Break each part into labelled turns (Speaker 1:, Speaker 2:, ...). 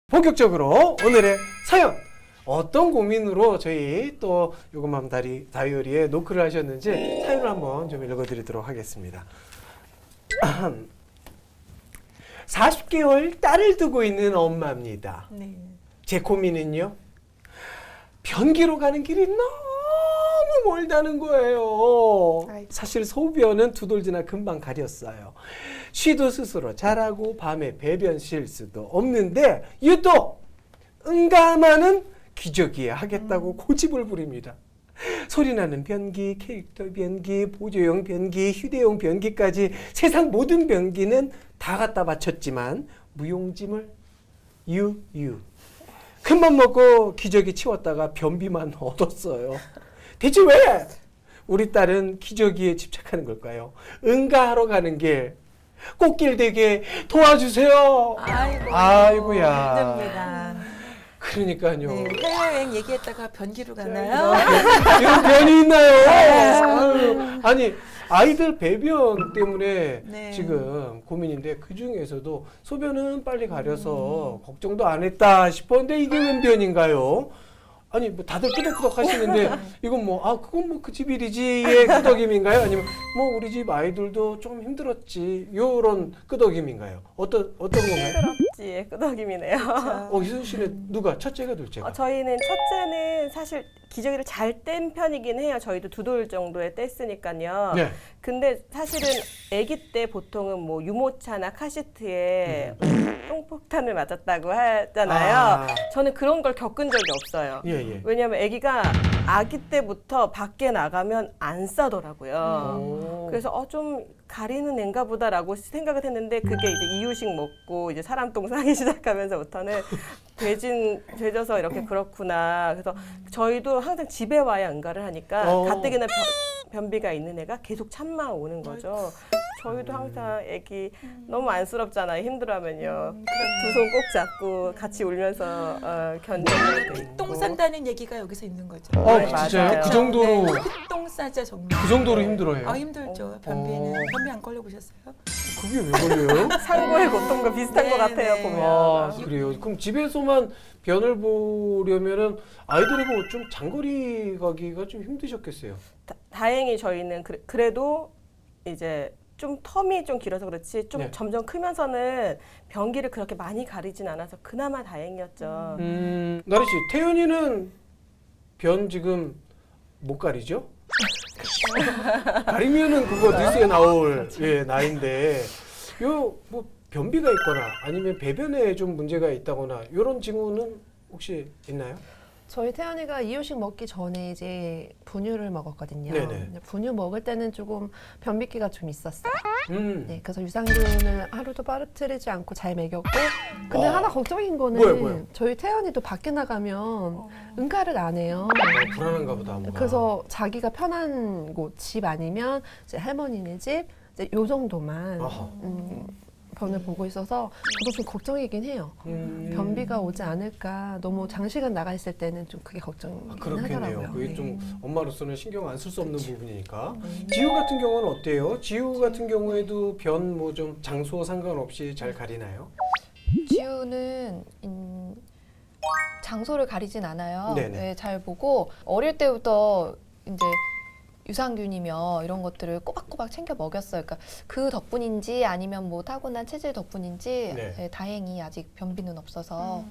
Speaker 1: 본격적으로 오늘의 사연 어떤 고민으로 저희 또 요것만 다이어리에 노크를 하셨는지 사연을 한번 좀 읽어드리도록 하겠습니다. 40개월 딸을 두고 있는 엄마입니다.
Speaker 2: 네.
Speaker 1: 제 고민은요, 변기로 가는 길이 너무 멀다는 거예요. 사실 소변은 두돌지나 금방 가렸어요. 쉬도 스스로 잘하고 밤에 배변 실수도 없는데 유독 응가하는 기저귀에 하겠다고 고집을 부립니다. 소리나는 변기, 캐릭터 변기, 보조용 변기, 휴대용 변기까지 세상 모든 변기는 다 갖다 바쳤지만 무용짐을 유유. 큰맘 먹고 기저귀 치웠다가 변비만 얻었어요. 대체 왜 우리 딸은 기저귀에 집착하는 걸까요? 응가하러 가는 길 꽃길 되게 도와주세요. 아이고야.
Speaker 2: 힘듭니다.
Speaker 1: 그러니까요.
Speaker 2: 네, 해외여행 얘기했다가 변기로 가나요?
Speaker 1: 이런 변이 있나요? 아유, 아니 아이들 배변 때문에
Speaker 2: 네.
Speaker 1: 지금 고민인데 그 중에서도 소변은 빨리 가려서 걱정도 안 했다 싶었는데 이게 웬 변인가요? 아니 뭐 다들 끄덕끄덕 하시는데 이건 뭐 그건 뭐 그 집 일이지의 끄덕임인가요? 아니면 뭐 우리 집 아이들도 좀 힘들었지 요런 끄덕임인가요? 어떤 건가요?
Speaker 3: 힘들었지의 끄덕임이네요.
Speaker 1: 희순 씨는 누가 첫째가 둘째가?
Speaker 3: 저희는 첫째는 사실 기저귀를 잘 뗀 편이긴 해요. 저희도 두 돌 정도에 뗐으니까요.
Speaker 1: 네.
Speaker 3: 근데 사실은 아기 때 보통은 뭐 유모차나 카시트에 똥폭탄을 맞았다고 하잖아요. 저는 그런 걸 겪은 적이 없어요.
Speaker 1: 예.
Speaker 3: 왜냐하면 아기가 아기 때부터 밖에 나가면 안 싸더라고요. 그래서 좀 가리는 애인가 보다라고 생각을 했는데 그게 이제 이유식 먹고 이제 사람 똥 싸기 시작하면서부터는 돼져서 이렇게 그렇구나. 그래서 저희도 항상 집에 와야 응가를 하니까 가뜩이나 변비가 있는 애가 계속 참아 오는 거죠. 저희도 항상 애기 너무 안쓰럽잖아요. 힘들어하면요. 두 손 꼭 잡고 같이 울면서 견뎌내고 있고.
Speaker 2: 똥 싼다는 얘기가 여기서 있는 거죠.
Speaker 1: 진짜요?
Speaker 3: 맞아요.
Speaker 1: 그 정도로
Speaker 2: 똥 싸자 정말.
Speaker 1: 그 정도로 힘들어요?
Speaker 2: 힘들죠. 변비는. 변비 안 걸려보셨어요?
Speaker 1: 그게 왜 걸려요?
Speaker 3: 상고의 고통과 비슷한
Speaker 2: 네,
Speaker 3: 것 같아요.
Speaker 2: 네.
Speaker 3: 보면.
Speaker 1: 그래요. 그럼 집에서만 변을 보려면은 아이들하고 좀 장거리 가기가 좀 힘드셨겠어요.
Speaker 3: 다행히 저희는 그래도 이제 좀 텀이 좀 길어서 그렇지 좀
Speaker 1: 네.
Speaker 3: 점점 크면서는 변기를 그렇게 많이 가리진 않아서 그나마 다행이었죠.
Speaker 1: 나리 씨, 태연이는 변 지금 못 가리죠? 가리면은 그거 뉴스에 나올 나이인데 요 뭐 변비가 있거나 아니면 배변에 좀 문제가 있다거나 이런 징후는 혹시 있나요?
Speaker 4: 저희 태연이가 이유식 먹기 전에 이제 분유를 먹었거든요.
Speaker 1: 네네.
Speaker 4: 근데 분유 먹을 때는 조금 변비기가 좀 있었어요.
Speaker 1: 네.
Speaker 4: 그래서 유산균을 하루도 빠뜨리지 않고 잘 먹였고, 근데 하나 걱정인 거는
Speaker 1: 뭐요?
Speaker 4: 저희 태연이도 밖에 나가면 응가를 안 해요.
Speaker 1: 불안한가 보다. 뭔가.
Speaker 4: 그래서 자기가 편한 곳, 집 아니면 이제 할머니네 집, 이제 요 정도만 변을 보고 있어서 저도 좀 걱정이긴 해요. 변비가 오지 않을까. 너무 장시간 나가 있을 때는 좀 그게 걱정이긴
Speaker 1: 그렇겠네요.
Speaker 4: 하더라고요.
Speaker 1: 그게
Speaker 4: 네.
Speaker 1: 좀 엄마로서는 신경 안 쓸 수 없는 부분이니까. 지우 같은 경우는 어때요? 지우 같은 경우에도 변 뭐 좀 장소 상관없이 잘 가리나요?
Speaker 5: 지우는 장소를 가리진 않아요.
Speaker 1: 네네.
Speaker 5: 네, 잘 보고 어릴 때부터 이제 유산균이며 이런 것들을 꼬박꼬박 챙겨 먹였어요. 그러니까 그 덕분인지 아니면 뭐 타고난 체질 덕분인지
Speaker 1: 네.
Speaker 5: 네, 다행히 아직 변비는 없어서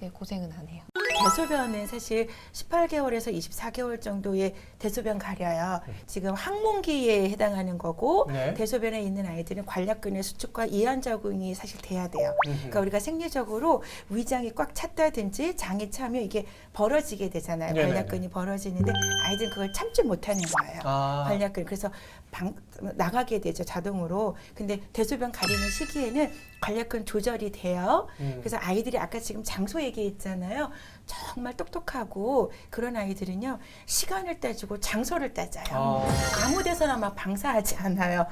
Speaker 5: 네, 고생은 안 해요.
Speaker 2: 대소변은 사실 18개월에서 24개월 정도의 대소변 가려요. 지금 항문기에 해당하는 거고
Speaker 1: 네.
Speaker 2: 대소변에 있는 아이들은 관략근의 수축과 이완작용이 사실 돼야 돼요. 그러니까 우리가 생리적으로 위장이 꽉 찼다든지 장이 차면 이게 벌어지게 되잖아요.
Speaker 1: 네네네.
Speaker 2: 관략근이 벌어지는데 아이들은 그걸 참지 못하는 거예요. 관략근. 그래서 나가게 되죠, 자동으로. 근데 대소변 가리는 시기에는 관략근 조절이 돼요. 그래서 아이들이 아까 지금 장소 얘기했잖아요. 정말 똑똑하고 그런 아이들은요, 시간을 따지고 장소를 따져요. 아무 데서나 막 방사하지 않아요.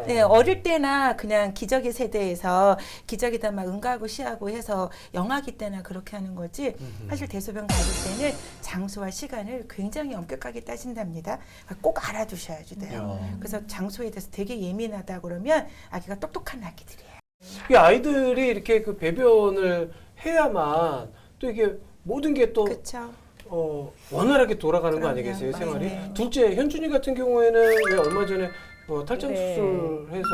Speaker 2: 네, 어릴 때나 그냥 기저귀 세대에서 기저귀다 막 응가하고 쉬하고 해서 영아기 때나 그렇게 하는 거지, 사실 대소변 가릴 때는 장소와 시간을 굉장히 엄격하게 따진답니다. 꼭 알아두셔야지 돼요. 그래서 장소에 대해서 되게 예민하다 그러면 아기가 똑똑한 아기들이에요.
Speaker 1: 이 아이들이 이렇게 그 배변을 해야만 또 이게 모든 게 또
Speaker 2: 그렇죠.
Speaker 1: 원활하게 돌아가는 거
Speaker 2: 그럼요.
Speaker 1: 아니겠어요, 생활이?
Speaker 2: 네.
Speaker 1: 둘째, 현준이 같은 경우에는 왜 얼마 전에 탈장
Speaker 3: 네.
Speaker 1: 수술해서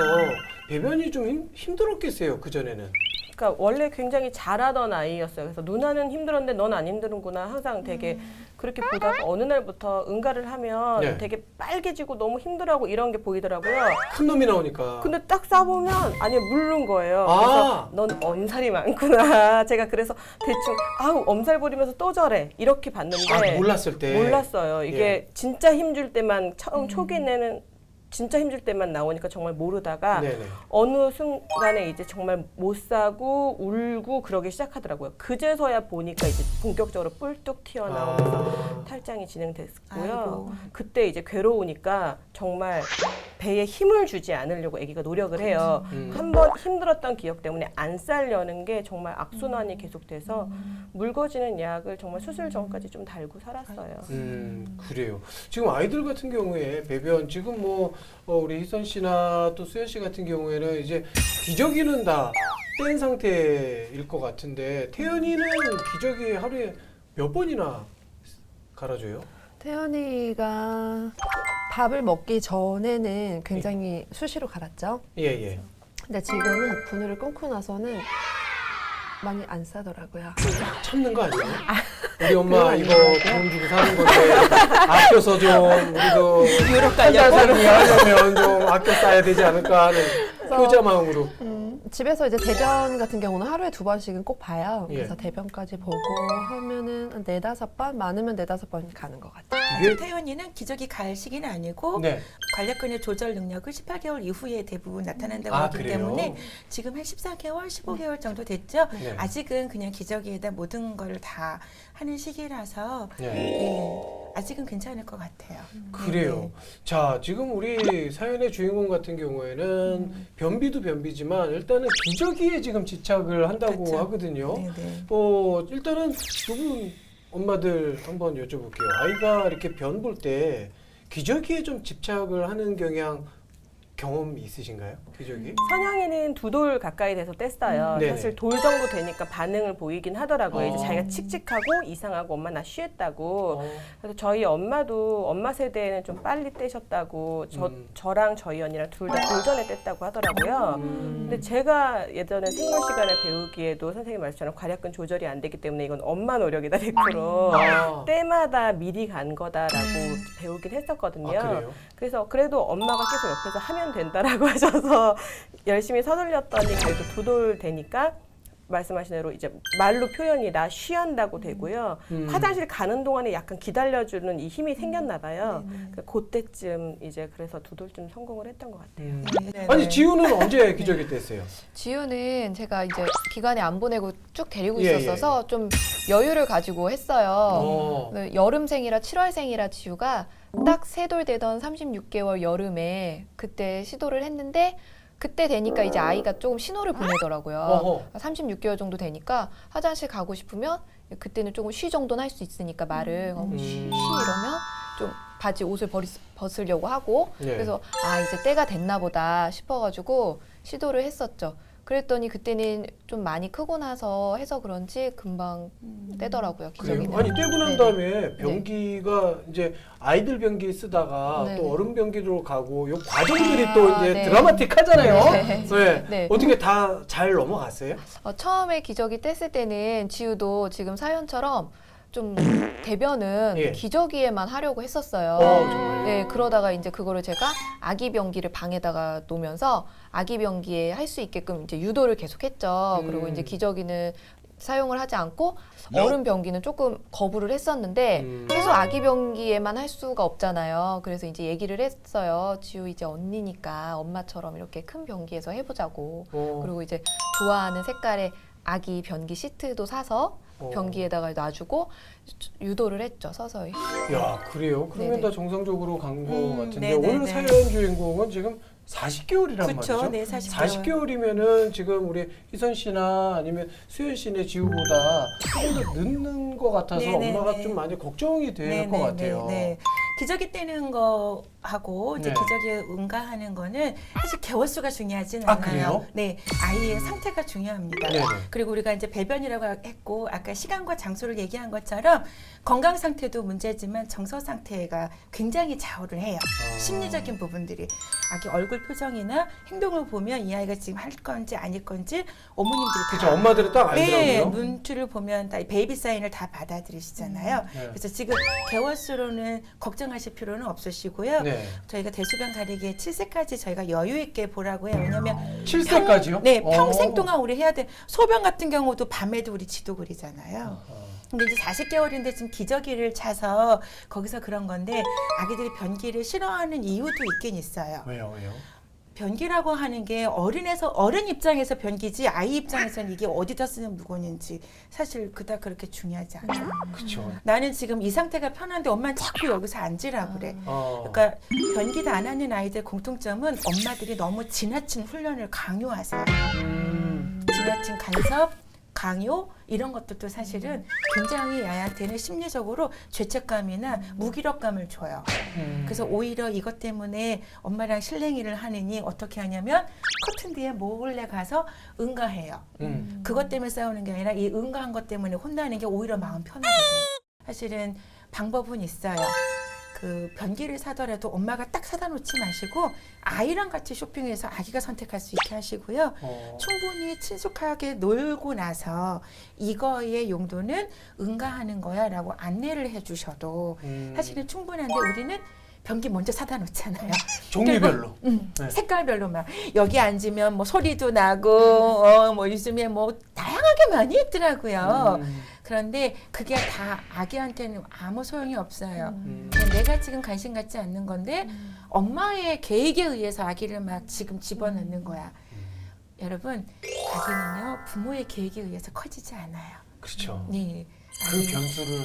Speaker 1: 배변이 좀 힘들었겠어요, 그 전에는.
Speaker 3: 그러니까 원래 굉장히 잘하던 아이였어요. 그래서 누나는 힘들었는데 넌 안 힘드는구나. 항상 되게 그렇게 보다가 어느 날부터 응가를 하면
Speaker 1: 네.
Speaker 3: 되게 빨개지고 너무 힘들어하고 이런 게 보이더라고요.
Speaker 1: 큰 놈이 나오니까.
Speaker 3: 근데 딱 싸보면 아니 물른 거예요.
Speaker 1: 아.
Speaker 3: 그래서 넌 엄살이 많구나. 제가 그래서 대충 아우 엄살 부리면서 또 저래 이렇게 봤는데
Speaker 1: 몰랐을 때.
Speaker 3: 몰랐어요. 이게
Speaker 1: 예.
Speaker 3: 진짜 힘줄 때만 처음 초기에는 진짜 힘줄 때만 나오니까 정말 모르다가
Speaker 1: 네네.
Speaker 3: 어느 순간에 이제 정말 못 사고 울고 그러기 시작하더라고요. 그제서야 보니까 이제 본격적으로 뿔뚝 튀어나오면서 탈장이 진행됐고요.
Speaker 2: 아이고.
Speaker 3: 그때 이제 괴로우니까 정말 배에 힘을 주지 않으려고 아기가 노력을 해요. 한번 힘들었던 기억 때문에 안 싸려는 게 정말 악순환이 계속돼서 묽어지는 약을 정말 수술 전까지 좀 달고 살았어요.
Speaker 1: 그래요. 지금 아이들 같은 경우에 배변 지금 우리 희선 씨나 또 수현 씨 같은 경우에는 이제 기저귀는 다 뗀 상태일 것 같은데 태연이는 기저귀 하루에 몇 번이나 갈아줘요?
Speaker 4: 태연이가 밥을 먹기 전에는 굉장히 수시로 갈았죠.
Speaker 1: 예.
Speaker 4: 근데 지금은 분유를 끊고 나서는 많이 안 싸더라고요.
Speaker 1: 참는 거 아니에요? 우리 엄마 이거 돈 주고 사는 건데 아껴서 좀 우리도
Speaker 2: 유럽
Speaker 1: 한 달
Speaker 2: 가려고.
Speaker 1: 살기 하려면 좀 아껴 써야 되지 않을까 하는 효자 마음으로.
Speaker 4: 집에서 이제 대변 같은 경우는 하루에 2번씩은 꼭 봐요.
Speaker 1: 예.
Speaker 4: 그래서 대변까지 보고 하면은 한 4-5번, 많으면 4-5번 가는 것 같아요.
Speaker 1: 이게
Speaker 2: 태연이는 기저귀 갈 시기는 아니고
Speaker 1: 네.
Speaker 2: 관략근의 조절 능력을 18개월 이후에 대부분 나타난다고
Speaker 1: 아,
Speaker 2: 하기
Speaker 1: 그래요?
Speaker 2: 때문에 지금 한 14개월, 15개월 정도 됐죠.
Speaker 1: 네.
Speaker 2: 아직은 그냥 기저귀에다 모든 거를 다 하는 시기라서
Speaker 1: 네.
Speaker 2: 예, 아직은 괜찮을 것 같아요.
Speaker 1: 그래요. 자, 지금 우리 사연의 주인공 같은 경우에는 변비도 변비지만 일단은 기저귀에 지금 집착을 한다고
Speaker 2: 그렇죠.
Speaker 1: 하거든요.
Speaker 2: 네네.
Speaker 1: 일단은 두 분 엄마들 한번 여쭤볼게요. 아이가 이렇게 변 볼 때 기저귀에 좀 집착을 하는 경험 있으신가요? 기저귀?
Speaker 3: 선영이는 2돌 가까이 돼서 뗐어요.
Speaker 1: 네네.
Speaker 3: 사실 돌 정도 되니까 반응을 보이긴 하더라고요. 이제
Speaker 1: 어.
Speaker 3: 자기가 칙칙하고 이상하고 엄마 나 쉬했다고.
Speaker 1: 어.
Speaker 3: 그래서 저희 엄마도 엄마 세대에는 좀 빨리 떼셨다고 저랑 저희 언니랑 둘 다 돌전에 뗐다고 하더라고요. 근데 제가 예전에 생물 시간에 배우기에도 선생님 말씀처럼 관략근 조절이 안 되기 때문에 이건 엄마 노력이다 100%.
Speaker 1: 아.
Speaker 3: 때마다 미리 간 거다라고 배우긴 했었거든요.
Speaker 1: 아, 그래요?
Speaker 3: 그래서 그래도 엄마가 계속 옆에서 하면 된다라고 하셔서 열심히 서둘렸더니 그래도 2돌 되니까 말씀하신 대로 이제 말로 표현이 나 쉬한다고 되고요. 화장실 가는 동안에 약간 기다려주는 이 힘이 생겼나 봐요. 그때쯤 이제 그래서 2돌쯤 성공을 했던 것 같아요.
Speaker 2: 네네.
Speaker 1: 아니 지우는 언제 기저귀 뗐어요?
Speaker 5: 지우는 제가 이제 기간에 안 보내고 쭉 데리고
Speaker 1: 예,
Speaker 5: 있었어서 좀 여유를 가지고 했어요.
Speaker 1: 어.
Speaker 5: 네, 여름생이라 7월생이라 지우가 딱 3돌 되던 36개월 여름에 그때 시도를 했는데 그때 되니까 이제 아이가 조금 신호를 보내더라고요.
Speaker 1: 어허.
Speaker 5: 36개월 정도 되니까 화장실 가고 싶으면 그때는 조금 쉬 정도는 할 수 있으니까 말을 쉬 이러면 좀 바지 옷을 벗으려고 하고
Speaker 1: 네.
Speaker 5: 그래서 이제 때가 됐나 보다 싶어가지고 시도를 했었죠. 그랬더니 그때는 좀 많이 크고 나서 해서 그런지 금방 떼더라고요.
Speaker 1: 그래요?
Speaker 5: 기저귀는.
Speaker 1: 아니 떼고 난
Speaker 5: 네네.
Speaker 1: 다음에 변기가 이제 아이들 변기 쓰다가
Speaker 5: 네.
Speaker 1: 또 어른 변기로 가고 요 과정들이 또 이제
Speaker 5: 네.
Speaker 1: 드라마틱하잖아요.
Speaker 5: 네. 네.
Speaker 1: 어떻게 다 잘 넘어갔어요?
Speaker 5: 처음에 기저귀 뗐을 때는 지우도 지금 사연처럼 좀 대변은
Speaker 1: 예.
Speaker 5: 기저귀에만 하려고 했었어요.
Speaker 1: 정말요?
Speaker 5: 네, 그러다가 이제 그거를 제가 아기 변기를 방에다가 놓으면서 아기 변기에 할 수 있게끔 이제 유도를 계속했죠. 그리고 이제 기저귀는 사용을 하지 않고 어른 변기는 조금 거부를 했었는데 계속 아기 변기에만 할 수가 없잖아요. 그래서 이제 얘기를 했어요. 지우 이제 언니니까 엄마처럼 이렇게 큰 변기에서 해보자고. 그리고 이제 좋아하는 색깔의 아기 변기 시트도 사서 변기에다가 놔주고 유도를 했죠, 서서히.
Speaker 1: 야, 그래요? 그러면
Speaker 5: 네네.
Speaker 1: 다 정상적으로 간 거 같은데
Speaker 2: 네네네.
Speaker 1: 오늘 사연 주인공은 지금 40개월이란
Speaker 2: 그렇죠.
Speaker 1: 말이죠.
Speaker 2: 네, 40개월.
Speaker 1: 40개월이면은 지금 우리 희선 씨나 아니면 수현 씨네 지우보다 조금 더 늦는 것 같아서
Speaker 2: 네네네.
Speaker 1: 엄마가 좀 많이 걱정이 될 것 같아요.
Speaker 2: 네. 기저귀 떼는 거하고 이제
Speaker 1: 네.
Speaker 2: 기저귀에 응가하는 거는 사실 개월수가 중요하진
Speaker 1: 아,
Speaker 2: 않아요.
Speaker 1: 그래요?
Speaker 2: 네, 아이의 상태가 중요합니다.
Speaker 1: 네네.
Speaker 2: 그리고 우리가 이제 배변이라고 했고 아까 시간과 장소를 얘기한 것처럼 건강 상태도 문제지만 정서 상태가 굉장히 좌우를 해요. 심리적인 부분들이 아기 얼굴 표정이나 행동을 보면 이 아이가 지금 할 건지 아닐 건지 어머님들이 다
Speaker 1: 그렇죠. 엄마들은 딱
Speaker 2: 네,
Speaker 1: 알더라고요.
Speaker 2: 눈치를 보면 다 베이비 사인을 다 받아들이시잖아요.
Speaker 1: 네.
Speaker 2: 그래서 지금 개월수로는 걱정하실 필요는 없으시고요.
Speaker 1: 네.
Speaker 2: 저희가 대소변 가리기에 7세까지 저희가 여유 있게 보라고 해요. 왜냐하면
Speaker 1: 7세까지요?
Speaker 2: 네, 평생 동안 우리 해야 돼. 소변 같은 경우도 밤에도 우리 지도 그리잖아요.
Speaker 1: 어.
Speaker 2: 근데 이제 40개월인데 지금 기저귀를 차서 거기서 그런 건데 아기들이 변기를 싫어하는 이유도 있긴 있어요.
Speaker 1: 왜요?
Speaker 2: 변기라고 하는 게 어른 입장에서 변기지 아이 입장에서는 이게 어디다 쓰는 물건인지 사실 그닥 그렇게 중요하지 않아요.
Speaker 1: 그렇죠.
Speaker 2: 나는 지금 이 상태가 편한데 엄마는 자꾸 여기서 앉으라 그래.
Speaker 1: 어.
Speaker 2: 그러니까 변기도 안 하는 아이들 공통점은 엄마들이 너무 지나친 훈련을 강요하세요. 지나친 간섭, 강요 이런 것들도 사실은 굉장히 아이한테는 심리적으로 죄책감이나 무기력감을 줘요. 그래서 오히려 이것 때문에 엄마랑 실랭이를 하느니 어떻게 하냐면 커튼 뒤에 몰래 가서 응가해요. 그것 때문에 싸우는 게 아니라 이 응가한 것 때문에 혼나는 게 오히려 마음 편하거든요. 사실은 방법은 있어요. 그 변기를 사더라도 엄마가 딱 사다 놓지 마시고 아이랑 같이 쇼핑해서 아기가 선택할 수 있게 하시고요. 충분히 친숙하게 놀고 나서 이거의 용도는 응가하는 거야 라고 안내를 해주셔도 사실은 충분한데 우리는 변기 먼저 사다 놓잖아요.
Speaker 1: 종류별로. 네.
Speaker 2: 색깔별로 막 여기 앉으면 뭐 소리도 나고 뭐 요즘에 뭐 다양하게 많이 있더라고요. 그런데 그게 다 아기한테는 아무 소용이 없어요. 내가 지금 관심 갖지 않는 건데 엄마의 계획에 의해서 아기를 막 지금 집어넣는 거야. 여러분, 아기는요 부모의 계획에 의해서 커지지 않아요.
Speaker 1: 그렇죠.
Speaker 2: 네.
Speaker 1: 그 변수를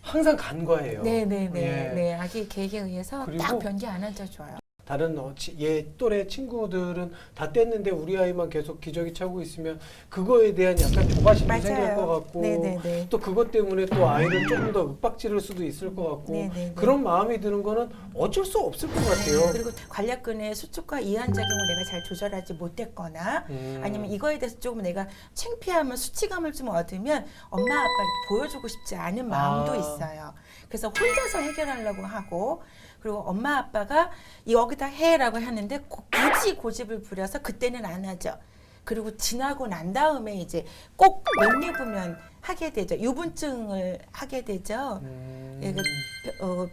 Speaker 1: 항상 간과해요.
Speaker 2: 네네네.
Speaker 1: 예.
Speaker 2: 네, 아기 계획에 의해서
Speaker 1: 그리고
Speaker 2: 딱 변기 안 앉아줘요.
Speaker 1: 다른 얘 또래 친구들은 다 뗐는데 우리 아이만 계속 기저귀 차고 있으면 그거에 대한 약간 조바심이
Speaker 2: 맞아요.
Speaker 1: 생길 것 같고
Speaker 2: 네네네.
Speaker 1: 또 그것 때문에 또 아이를 조금 더 윽박지를 수도 있을 것 같고
Speaker 2: 네네네.
Speaker 1: 그런 마음이 드는 거는 어쩔 수 없을 것 같아요.
Speaker 2: 그리고 관략근의 수축과 이완작용을 내가 잘 조절하지 못했거나 아니면 이거에 대해서 조금 내가 창피함을 수치감을 좀 얻으면 엄마 아빠를 보여주고 싶지 않은 마음도 있어요. 그래서 혼자서 해결하려고 하고 그리고 엄마 아빠가 여기다 해라고 하는데 굳이 고집을 부려서 그때는 안 하죠. 그리고 지나고 난 다음에 이제 꼭 못 입으면 하게 되죠. 유분증을 하게 되죠.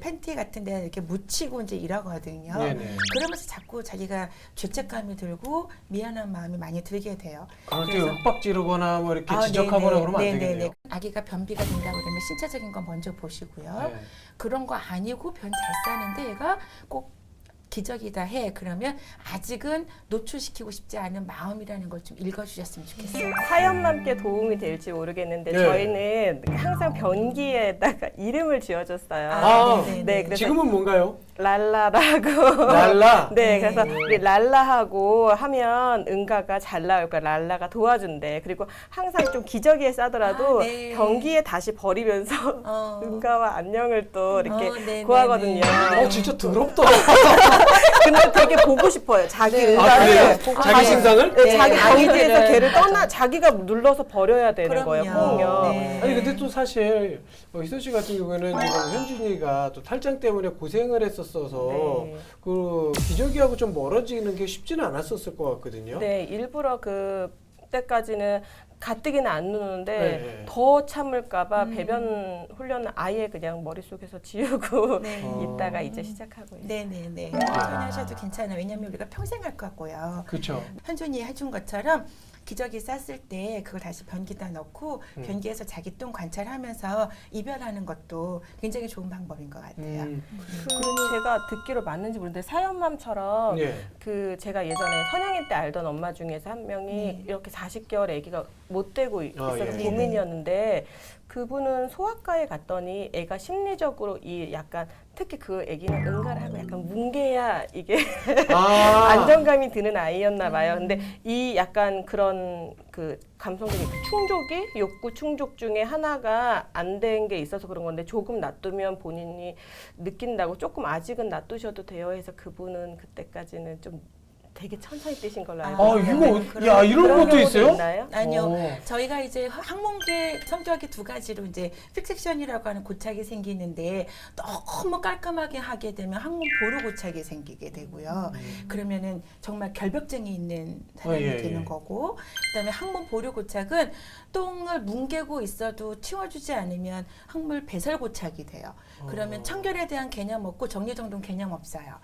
Speaker 2: 팬티 같은 데 이렇게 묻히고 이제 이러거든요.
Speaker 1: 네네.
Speaker 2: 그러면서 자꾸 자기가 죄책감이 들고 미안한 마음이 많이 들게 돼요.
Speaker 1: 그럴 때
Speaker 2: 그래서-
Speaker 1: 윽박지르거나 뭐 이렇게 지적하거나 그러면 안 되겠네요.
Speaker 2: 아기가 변비가 된다 그러면 신체적인 거 먼저 보시고요.
Speaker 1: 네.
Speaker 2: 그런 거 아니고 변 잘 싸는데 얘가 꼭 기저귀다 해. 그러면 아직은 노출시키고 싶지 않은 마음이라는 걸 좀 읽어주셨으면 좋겠어요.
Speaker 3: 사연맘께 도움이 될지 모르겠는데
Speaker 1: 네.
Speaker 3: 저희는 항상 변기에다가 이름을 지어줬어요.
Speaker 1: 아,
Speaker 3: 네, 그래서
Speaker 1: 지금은 뭔가요?
Speaker 3: 랄라라고.
Speaker 1: 랄라.
Speaker 3: 네, 그래서 우리 랄라하고 하면 응가가 잘 나올 거야. 랄라가 도와준대. 그리고 항상 좀 기저귀에 싸더라도
Speaker 2: 아, 네.
Speaker 3: 변기에 다시 버리면서 응가와 안녕을 또 이렇게
Speaker 2: 네,
Speaker 3: 구하거든요.
Speaker 1: 진짜 더럽다.
Speaker 3: 근데 되게 보고 싶어요. 자기
Speaker 1: 아, 그래요?
Speaker 3: 응가를.
Speaker 1: 자기 심상을?
Speaker 3: 네,
Speaker 2: 네,
Speaker 3: 자기 변기에서
Speaker 2: 아이들은.
Speaker 3: 걔를 자기가 눌러서 버려야 되는 거예요. 꼬우면.
Speaker 2: 네.
Speaker 1: 아니 근데 또 사실 희선 씨 같은 경우에는 지금 현준이가 또 탈장 때문에 고생을 했었어서
Speaker 3: 네.
Speaker 1: 그 기저귀하고 좀 멀어지는 게 쉽지는 않았었을 것 같거든요.
Speaker 3: 네, 일부러 그 때까지는 가뜩이는 안 누는데
Speaker 1: 네.
Speaker 3: 더 참을까봐 배변 훈련은 아예 그냥 머릿속에서 지우고
Speaker 2: 네.
Speaker 3: 있다가 이제 시작하고 있어요.
Speaker 2: 네네네. 천천히 하셔도 괜찮아요. 왜냐하면 우리가 평생 할 거고요.
Speaker 1: 그렇죠.
Speaker 2: 현준이 해준 것처럼 기저귀 쌌을 때 그걸 다시 변기다 넣고 변기에서 자기 똥 관찰하면서 이별하는 것도 굉장히 좋은 방법인 것 같아요.
Speaker 3: 그 제가 듣기로 맞는지 모르는데 사연맘처럼
Speaker 1: 예.
Speaker 3: 그 제가 예전에 선양일 때 알던 엄마 중에서 한 명이
Speaker 2: 네.
Speaker 3: 이렇게 40개월 아기가 못 되고 있어서
Speaker 1: 예.
Speaker 3: 고민이었는데 그 그분은 소아과에 갔더니 애가 심리적으로 이 약간 특히 그 애기는 응가를 하고 약간 뭉개야 이게 안정감이 드는 아이였나 봐요. 근데 이 약간 그런 그 감성적인 그 충족이 욕구 충족 중에 하나가 안 된 게 있어서 그런 건데 조금 놔두면 본인이 느낀다고 조금 아직은 놔두셔도 돼요 해서 그분은 그때까지는 좀 되게 천천히 뛰신 걸로 알고 있는데
Speaker 1: 이거 야 이런
Speaker 3: 그런
Speaker 1: 것도
Speaker 3: 경우도
Speaker 1: 있어요?
Speaker 3: 있나요?
Speaker 2: 아니요. 저희가 이제 항문계 성격이 두 가지로 이제 픽섹션이라고 하는 고착이 생기는데 너무 깔끔하게 하게 되면 항문 보루 고착이 생기게 되고요. 그러면은 정말 결벽증이 있는 사람이 되는 거고, 그다음에 항문 보루 고착은 똥을 뭉개고 있어도 치워주지 않으면 항문 배설 고착이 돼요. 그러면 청결에 대한 개념 없고 정리정돈 개념 없어요.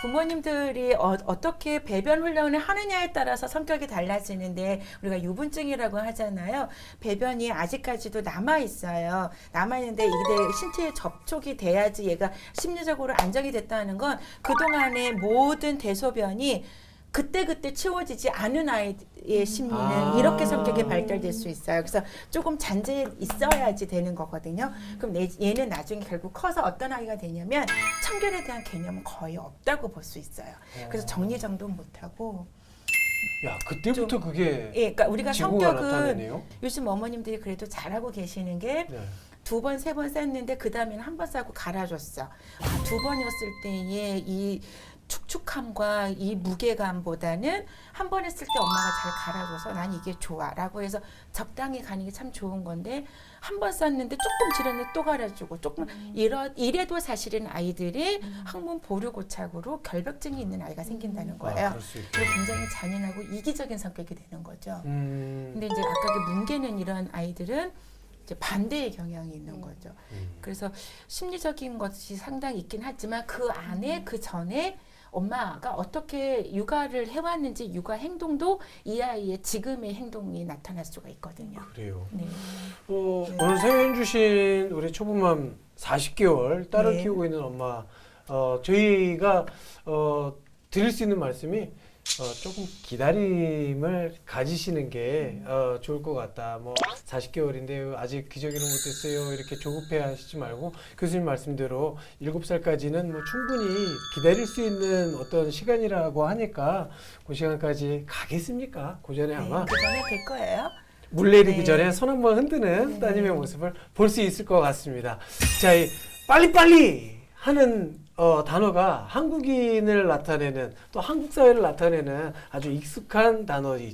Speaker 2: 부모님들이 어떻게 배변 훈련을 하느냐에 따라서 성격이 달라지는데 우리가 유분증이라고 하잖아요. 배변이 아직까지도 남아 있어요. 남아 있는데 이게 신체에 접촉이 돼야지 얘가 심리적으로 안정이 됐다는 건 그동안의 모든 대소변이 그때그때 치워지지 않은 아이의 심리는 이렇게 성격이 발달될 수 있어요. 그래서 조금 잔재 있어야지 되는 거거든요. 그럼 얘는 나중에 결국 커서 어떤 아이가 되냐면 청결에 대한 개념은 거의 없다고 볼 수 있어요. 그래서 정리정돈 못하고.
Speaker 1: 야 그때부터 그게
Speaker 2: 예, 그러니까 우리가
Speaker 1: 지구가
Speaker 2: 성격은
Speaker 1: 나타내네요.
Speaker 2: 요즘 어머님들이 그래도 잘하고 계시는 게
Speaker 1: 네.
Speaker 2: 2번, 3번 쌌는데 그 다음에는 한 번 싸고 갈아줬어. 2번이었을 때의 이 축축함과 이 무게감보다는 한 번 했을 때 엄마가 잘 갈아줘서 난 이게 좋아라고 해서 적당히 가는 게 참 좋은 건데 한 번 쌌는데 조금 지렸는데 또 갈아주고 조금 이래도 사실은 아이들이 항문 보류 고착으로 결벽증이 있는 아이가 생긴다는 거예요.
Speaker 1: 그럴 수 있겠네.
Speaker 2: 그리고 굉장히 잔인하고 이기적인 성격이 되는 거죠.
Speaker 1: 음.
Speaker 2: 근데 이제 아까 그 뭉개는 이런 아이들은 이제 반대의 경향이 있는 거죠. 그래서 심리적인 것이 상당히 있긴 하지만 그 안에 그 전에 엄마가 어떻게 육아를 해왔는지 육아 행동도 이 아이의 지금의 행동이 나타날 수가 있거든요.
Speaker 1: 그래요.
Speaker 2: 네.
Speaker 1: 오늘 사연 주신 우리 초보맘 40개월 딸을
Speaker 2: 네.
Speaker 1: 키우고 있는 엄마, 저희가 드릴 수 있는 말씀이 조금 기다림을 가지시는 게 좋을 것 같다. 뭐 40개월인데 아직 기저귀를 못했어요. 이렇게 조급해 하시지 말고 교수님 말씀대로 7살까지는 뭐 충분히 기다릴 수 있는 어떤 시간이라고 하니까 그 시간까지 가겠습니까? 그 전에 아마
Speaker 2: 그 전에 될 거예요.
Speaker 1: 물 내리기
Speaker 2: 네.
Speaker 1: 전에 손 한번 흔드는 따님의 모습을 볼 수 있을 것 같습니다. 자, 이 빨리빨리 하는 단어가 한국인을 나타내는 또 한국 사회를 나타내는 아주 익숙한 단어 있죠.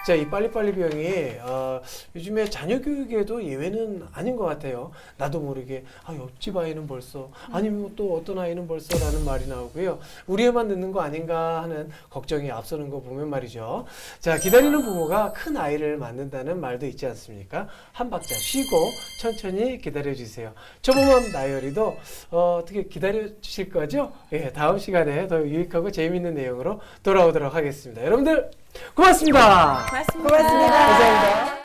Speaker 1: 자, 이 빨리빨리 병이 요즘에 자녀 교육에도 예외는 아닌 것 같아요. 나도 모르게 옆집 아이는 벌써 아니면 또 어떤 아이는 벌써라는 말이 나오고요. 우리 애만 늦는 거 아닌가 하는 걱정이 앞서는 거 보면 말이죠. 자, 기다리는 부모가 큰 아이를 낳는다는 말도 있지 않습니까? 한 박자 쉬고 천천히 기다려주세요. 초보맘 나열이도 어떻게 기다려주실 거죠? 예, 다음 시간에 더 유익하고 재미있는 내용으로 돌아오도록 하겠습니다. 여러분들 고맙습니다.
Speaker 2: 고맙습니다.
Speaker 3: 고맙습니다.
Speaker 1: 감사합니다.